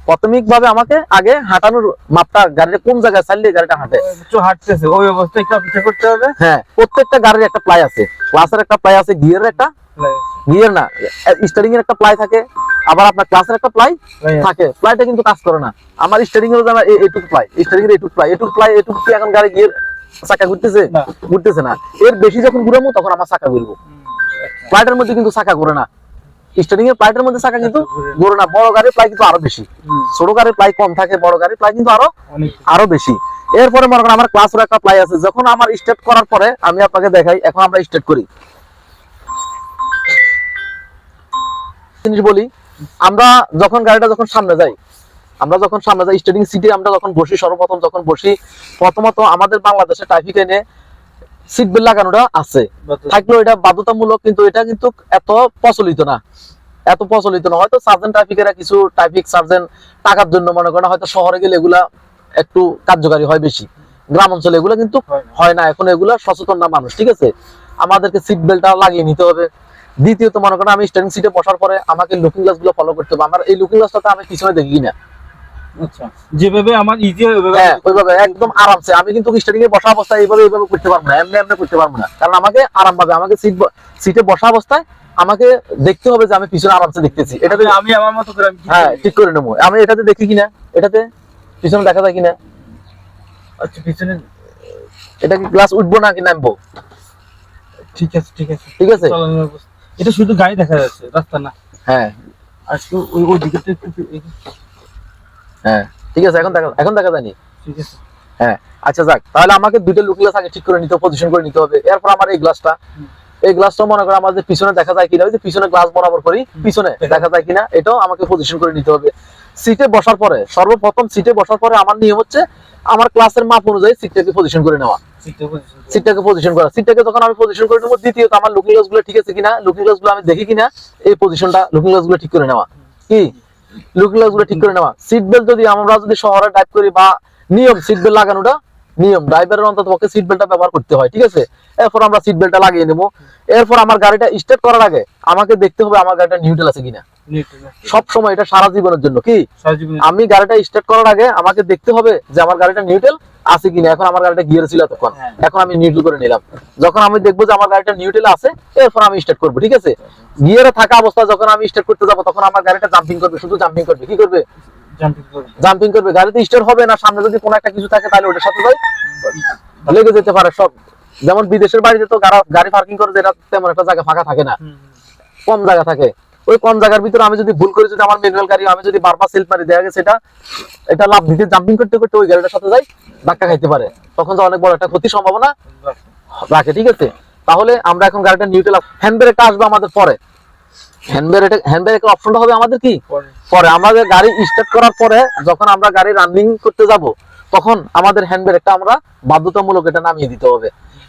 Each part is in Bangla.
প্রাথমিক ভাবে আমাকে আগে হাঁটানোর মাপটা গাড়িটা কোন জায়গায় চাইলে গাড়িটা হাঁটে একটু হাঁটতেছে ওই অবস্থায় একটু অপেক্ষা করতে হবে। হ্যাঁ, প্রত্যেকটা গাড়ির একটা প্লাই আছে, ক্লাসের একটা প্লাই আছে, গিয়ারের একটা গিয়ার না স্টারিং এর একটা প্লাই থাকে, আবার আপনার ক্লাসের একটা প্লাই থাকে। প্লাইটা কিন্তু কাজ করে না। আমার স্টারিং এর আমার এটুক প্লাই, স্টারিং এর এটুক প্লাই এটুক কি এখন গাড়ি গিয়ার চাকা ঘুরতেছে ঘুরতেছে না। এর বেশি যখন ঘুরাবো তখন আমার চাকা ঘুরবো। প্লাইটার মধ্যে কিন্তু চাকা ঘুরে না, স্টারিং এর প্লাইটার মধ্যে চাকা কিন্তু ঘুরে না। বড় গাড়ির প্লাই কিন্তু আরো বেশি, ছোট গাড়ির প্লাই কম থাকে, বড় গাড়ির প্লাই কিন্তু আরো বেশি। এরপরে মনে করেন আমার ক্লাসের একটা প্লাই আছে। যখন আমার স্টার্ট করার পরে আমি আপনাকে দেখাই, এখন আমরা স্টার্ট করি। জিনিস বলি, আমরা যখন গাড়িটা যখন সামনে যাই, স্টার্টিং সিটে আমরা যখন বসি, সর্বপ্রথম যখন বসি, প্রথমত আমাদের বাংলাদেশে ট্রাফিক আইনে সিট বেল্ট লাগানোটা আছে, থাকলেও এটা বাধ্যতামূলক, কিন্তু এটা কিন্তু এত প্রচলিত না। হয়তো সার্জেন্ট ট্রাফিকেরা কিছু ট্রাফিক সার্জেন্ট টাকার জন্য মনে করেন, হয়তো শহরে গেলে এগুলা একটু কার্যকারী হয় বেশি, গ্রাম অঞ্চলে এগুলো কিন্তু হয় না। এখন এগুলা সচেতন না মানুষ, ঠিক আছে, আমাদেরকে সিট বেল্টটা লাগিয়ে নিতে হবে। দ্বিতীয়ত মনে করেন আমি স্টিয়ারিং সিটে বসার পরে আমাকে লুকিং গ্লাস গুলো ফলো করতে হবে। আমার এই লুকিং গ্লাসটাতে আমি পিছনে দেখি না, আচ্ছা, যেভাবে আমার ইজি হয় ওইভাবে একদম আরামসে। আমি কিন্তু স্টিয়ারিং এ বসা অবস্থায় এইভাবে করতে পারবো না, এমনি করতে পারবো না, কারণ আমাকে আরাম পাবে। আমাকে সিটে বসা অবস্থায় আমাকে দেখতে হবে যে আমি পিছনে আরামসে দেখতেছি। এটাতে আমি আমার মতো করে ঠিক করে নেবো। আমি এটাতে দেখি কিনা, এটাতে পিছনে দেখা যায় কিনা। আচ্ছা, পিছনে এটা কি গ্লাস উঠবো না কি নামবো? ঠিক আছে। এটা শুধু গাড়ি দেখা যাচ্ছে, রাস্তা না। হ্যাঁ, আজকে ওই দিকে একটু হ্যাঁ, ঠিক আছে, এখন দেখা যায়নি। ঠিক আছে, হ্যাঁ, আচ্ছা যাক, তাহলে আমাকে দুটো লুকিং গ্লাস আগে ঠিক করে নিতে, পজিশন করে নিতে হবে। এরপর আমার এই গ্লাসটা মনে করো আমাদের পিছনে দেখা যায় কিনা, ওই যে পিছনে গ্লাস বরাবর করি, পিছনে দেখা যায় কিনা, এটাও আমাকে পজিশন করে নিতে হবে। সিটে বসার পরে, সর্বপ্রথম সিটে বসার পরে আমার নিয়ম হচ্ছে আমার ক্লাসের মাপ অনুযায়ী সিটটাকে পজিশন করে নেওয়া। সিটটাকে পজিশন করা, সিটটাকে যখন আমি পজিশন করে নেবো, দ্বিতীয়ত আমার লুকিং গ্লাস গুলো ঠিক আছে কিনা, লুকিং গ্লাস গুলো আমি দেখি কিনা, এই পজিশনটা লুকিং গ্লাস গুলো ঠিক করে নেওয়া। কি লুকিং গ্লাস গুলো ঠিক করে নেওয়া। সিট বেল্ট যদি আমরা শহরে ড্রাইভ করি, বা নিয়ম সিট বেল্ট লাগানোটা নিয়ম, ড্রাইভারের অন্তত পক্ষে সিট বেল্টটা ব্যবহার করতে হয়, ঠিক আছে। এরপর আমরা সিট বেল্টটা লাগিয়ে নেবো। এরপর আমার গাড়িটা স্টার্ট করার আগে আমাকে দেখতে হবে আমার গাড়িটা নিউট্রাল আছে কিনা। সব সময়, এটা সারা জীবনের জন্য। কি আমি গাড়িটা স্টার্ট করার আগে আমাকে দেখতে হবে যে আমার গাড়িটা নিউট্রাল আছে কিনা। এখন আমার গাড়িটা গিয়ার ছিল তখন, এখন আমি নিউট্রাল করে নিলাম। যখন আমি দেখবো যে আমার গাড়িটা নিউট্রাল আছে, এরপর আমি স্টার্ট করবো, ঠিক আছে। গিয়ারে থাকা অবস্থা যখন আমি স্টার্ট করতে যাবো, তখন আমার গাড়িটা জাম্পিং করবে, শুধু জাম্পিং করবে। কি করবে? জাম্পিং করবে। গাড়িতে স্টার্ট হবে না, সামনে যদি কোনো একটা কিছু থাকে তাহলে ওটার সাথে লেগে যেতে পারে সব। যেমন বিদেশের বাড়িতে তো গাড়ি পার্কিং করে যেটা তেমন একটা জায়গা ফাঁকা থাকে না, কম জায়গা থাকে। ওই কম জায়গার ভিতরে আমি যদি ভুল করে, যদি আমার ম্যানুয়াল গাড়ি আমি যদি বারবার সেলফ মারি, দেখা গেছে এটা লাভ দিতে জাম্পিং করতে করতে ওই গাড়িটার সাথে যাই, ধাক্কা খাইতে পারে, তখন তো অনেক বড় একটা ক্ষতির সম্ভাবনা রাখে, ঠিক আছে। তাহলে আমরা এখন গাড়িটা নিউট্রাল, হ্যান্ড ব্রেকটা আসবে আমাদের পরে। হ্যান্ড ব্রেকের অপশনটা হবে আমাদের কি পরে। আমাদের গাড়ি স্টার্ট করার পরে যখন আমরা গাড়ি রানিং করতে যাব, তখন আমাদের হ্যান্ড ব্রেকটা আমরা বাধ্যতামূলক এটা নামিয়ে দিতে হবে।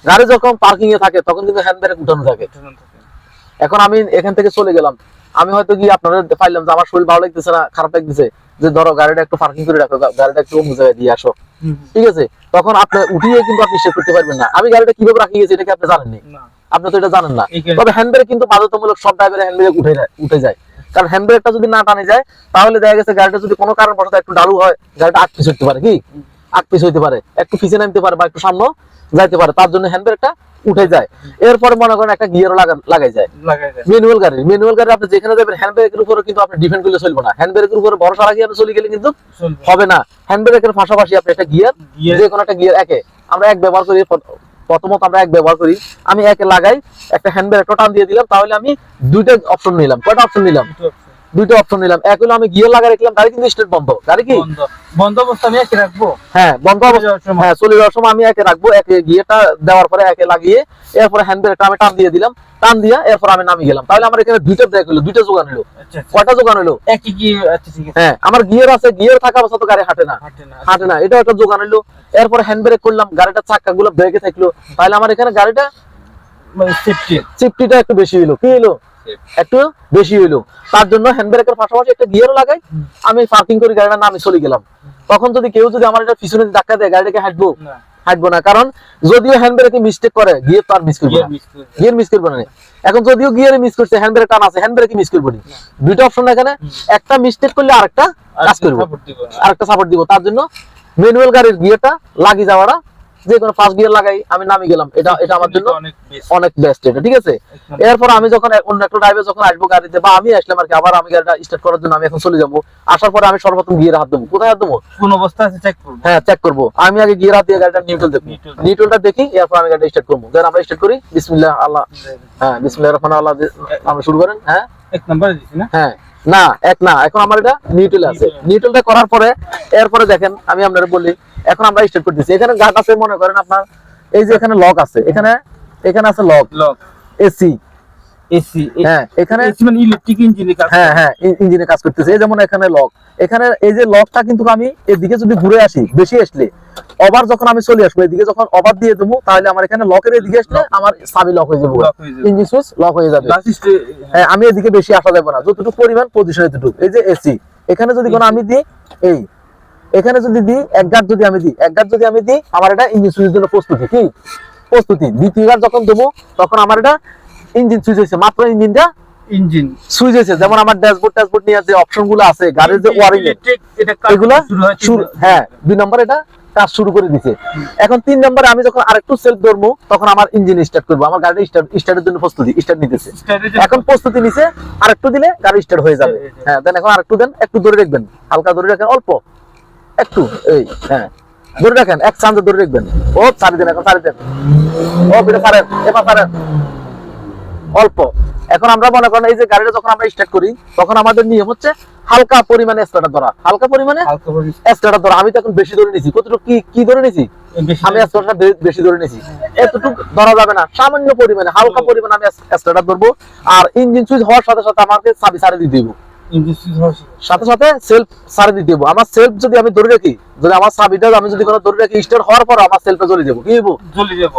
গাড়ি যখন পার্কিং এ থাকে তখন কিন্তু হ্যান্ড ব্রেক উঠানো থাকে। এখন আমি এখান থেকে চলে গেলাম, আমি হয়তো গিয়ে আপনাদের পাইলাম যে আমার শরীর ভালো লাগতেছে না, খারাপ লাগতেছে, যে ধরো গাড়িটা একটু পার্কিং করে রাখো, গাড়িটা একটু অন্য জায়গায় দিয়ে আসো, ঠিক আছে। তখন আপনি উঠিয়ে কিন্তু আপনি স্টার্ট করতে পারবেন না। আমি গাড়িটা কিভাবে রাখি গেছি এটা কি আপনি জানেন না? আপনি তো এটা জানেন না। তবে হ্যান্ড ব্রেক কিন্তু বাধ্যতামূলক, সব ড্রাইভারের হ্যান্ড ব্রেক উঠে যায়। কারণ হ্যান্ড ব্রেকটা যদি না টানে যায়, তাহলে দেখা গেছে গাড়িটা যদি কোনো কারণবশত একটু ডালু হয়, গাড়িটা আগ পিছ হতে পারে, কি আগ পিছ হইতে পারে, একটু পিছিয়ে নামতে পারে, বা একটু সামনে যাইতে পারে, তার জন্য হ্যান্ড ব্রেকটা উঠে যায়। এরপরে মনে করেন একটা গিয়ারও লাগাই যায়। ম্যানুয়াল গাড়ি আপনি যেখানে যাবেন, হ্যান্ড ব্রেকের উপরে কিন্তু আপনি ডিপেন্ড করলে চলবে না। হ্যান্ড ব্রেকের উপরে ভরসা রাখিয়ে আপনি চলে গেলে কিন্তু হবে না। হ্যান্ড ব্রেকের পাশাপাশি আপনি একটা গিয়ার, যে কোনো একটা গিয়ার আমরা এক ব্যবহার করি। প্রথমত আমরা এক ব্যবহার করি, আমি একে লাগাই, একটা হ্যান্ড ব্রেক টান দিয়ে দিলাম, তাহলে আমি দুইটা অপশন নিলাম। কয়টা অপশন নিলাম? দুইটা অপশন নিলাম। এক হলো আমি গিয়ার লাগাই রাখলাম, গাড়ি কিন্তু স্টার্ট বন্ধ, গাড়ি কি বন্ধ অবস্থা আমি একে রাখবো। হ্যাঁ, বন্ধ অবস্থা, হ্যাঁ, চলে যাওয়ার সময় আমি একে রাখবো। একে গিয়ারটা দেওয়ার পরে একে লাগিয়ে, এরপরে হ্যান্ড ব্রেকটা আমি টান দিয়ে দিলাম, টান দিয়া এরপর আমি নামিয়ে গেলাম। তাহলে আমার এখানে দুইটা ব্রেক হলো, দুইটা যোগান হলো। কয়টা যোগান হলো? একই গিয়ার। আচ্ছা, ঠিক আছে। হ্যাঁ, আমার গিয়ার আছে, গিয়ার থাকা অবস্থা তো গাড়ি হাঁটে না, এটা একটা যোগান হলো। এরপরে হ্যান্ড ব্রেক করলাম, গাড়িটা চাকাগুলো ব্রেকে থাকলো, তাহলে আমার এখানে গাড়িটা সেফটিটা একটু বেশি হলো। কি হলো? একটু বেশি হইলো। তার জন্য হ্যান্ড ব্রেকের পাশাপাশি একটা গিয়ারও লাগাই। আমি পার্কিং করি, গাড়িটা নামে চলে গেলাম। তখন যদি কেউ যদি আমার এটা পিছনে ধাক্কা দেয়, গাড়িটাকে হাঁটবো, হাঁটবো না, কারণ যদিও হ্যান্ড ব্রেকে মিস্টেক করে গিয়ে তো আর মিস করবো না, গিয়ার মিস করবো না। এখন যদিও গিয়ারে মিস করছে, হ্যান্ড ব্রেক টান আছে, হ্যান্ড ব্রেকে মিস করবো না। দুইটা অপশন এখানে, একটা মিস্টেক করলে আরেকটা কাজ করবো, আরেকটা সাপোর্ট দিব। তার জন্য ম্যানুয়াল গাড়ির গিয়ারটা লাগি যাওয়াটা, যে কোনো ফার্স্ট গিয়ার লাগাই আমি নামি গেলাম, এটা আমার জন্য অনেক বেস্ট এটা, ঠিক আছে। এরপর আমি যখন অন্য একটা ড্রাইভে যখন আসবো গাড়িতে, বা আমি আসলাম আর কি, আবার আমি গাড়িটা স্টার্ট করার জন্য আমি এখন চলে যাবো, আসার পরে আমি সর্বপ্রথম গিয়ারে হাত দেবো। কোথায় হাত দেবো? কোন অবস্থা আছে চেক করব। হ্যাঁ, চেক করবো। আমি আগে গিয়ার হাত দিয়ে গাড়িটা নিউট্রাল দেখবো, নিউট্রালটা দেখি, এরপর আমি গাড়িটা স্টার্ট করবো। দেন আমরা স্টার্ট করি, বিসমিল্লাহ আল্লাহ, হ্যাঁ বিসমিল্লাহির রহমানির রহিম, আল্লাহ, আমরা শুরু করেন। হ্যাঁ, এক নম্বরে দিছি না? হ্যাঁ, না এক না, এখন আমার এটা নিউট্রাল আছে। নিউট্রালটা করার পরে এরপরে দেখেন আমি আপনাদের বলি, এখন আমরা স্টার্ট করতেছি। এখানে গার্ড আছে, মনে করেন আপনার এই যে এখানে লক আছে, এখানে আছে লক, এসি, হ্যাঁ এখানে এসি মানে ইলেকট্রিক ইঞ্জিনে কাজ। হ্যাঁ হ্যাঁ, ইঞ্জিনে কাজ করতেছে। এই যেমন এখানে লক, এখানে এই যে লকটা কিন্তু আমি এদিকে যদি ঘুরে আসি, বেশি আসলে ওভার যখন আমি চলে আসবো এদিকে, যখন ওভার দিয়ে দেবো, তাহলে আমার এখানে লকের এদিকে আসলে আমার চাবি লক হয়ে যাবে, ইঞ্জিন সুইচ লক হয়ে যাবে। হ্যাঁ, আমি এদিকে বেশি আসা যাবে না, যতটুকু পরিমাণ পজিশন এতটুকু। এই যে এসি, এখানে যদি কোনো আমি দিই, এই এখানে যদি দিই এক গার্ড, যদি আমি দিই এক গার্ড, যদি আমি দিই, আমার এটা ইঞ্জিন সুইচের জন্য প্রস্তুতি, কি প্রস্তুতি। দ্বিতীয় গার্ড যখন দেবো, তখন আমার এটা ইঞ্জিন সুইচ হয়েছে, মাত্র ইঞ্জিনটা ইঞ্জিন সুইচ হয়েছে। যেমন আমার ড্যাশবোর্ড নিয়ে যে অপশন গুলো আছে গাড়ির যে ওয়ারিং, এগুলা হ্যাঁ 2 নম্বর এটা কাজ শুরু করে দিছে। এখন 3 নম্বরে আমি যখন আরেকটু সেলফ ধরবো, তখন আমার ইঞ্জিন স্টার্ট করবো, আমার গাড়ি স্টার্টের জন্য প্রস্তুতি, স্টার্ট নিতেছে। এখন প্রস্তুতি নিছে, আরেকটু দিলে গাড়ি স্টার্ট হয়ে যাবে। হ্যাঁ, দেন এখন আরেকটু দেন, একটু ধরে রাখবেন, হালকা ধরে রাখেন, অল্প একটু, এই হ্যাঁ ধরে রাখেন, এক চান্সে ধরে রাখবেন। ও ছাড়ি দেন, এখন ছাড়ি দেন, ও বেটা ছাড়েন, এবার ছাড়েন, অল্প। এখন আমরা মনে করেন এই যে গাড়িটা যখন আমরা স্টার্ট করি, তখন আমাদের নিয়ম হচ্ছে হালকা পরিমাণে স্টার্টার ধরা, হালকা পরিমাণে স্টার্টার ধরা। আমি তো এখন বেশি ধরে নিছি, কতটুকু কি ধরে নিছি, আমি স্টার্টার বেশি ধরে নিছি, এতটুকু ধরা যাবে না, সামান্য পরিমাণে হালকা পরিমাণে আমি স্টার্টার ধরবো। আর ইঞ্জিন সুইচ হওয়ার সাথে সাথে আমাকে চাবি ছাড়ে দিয়ে দিব, সাথে সাথে সেলফ ছাড়ে দিয়ে দেবো। আমার সেলফ যদি আমি ধরে রাখি, যদি আমার চাবিটা আমি যদি কোনো ধরে রাখি, স্টার্ট হওয়ার পর আমার সেলফে জ্বলে যাবো, কি হবো, জ্বলে যাবো।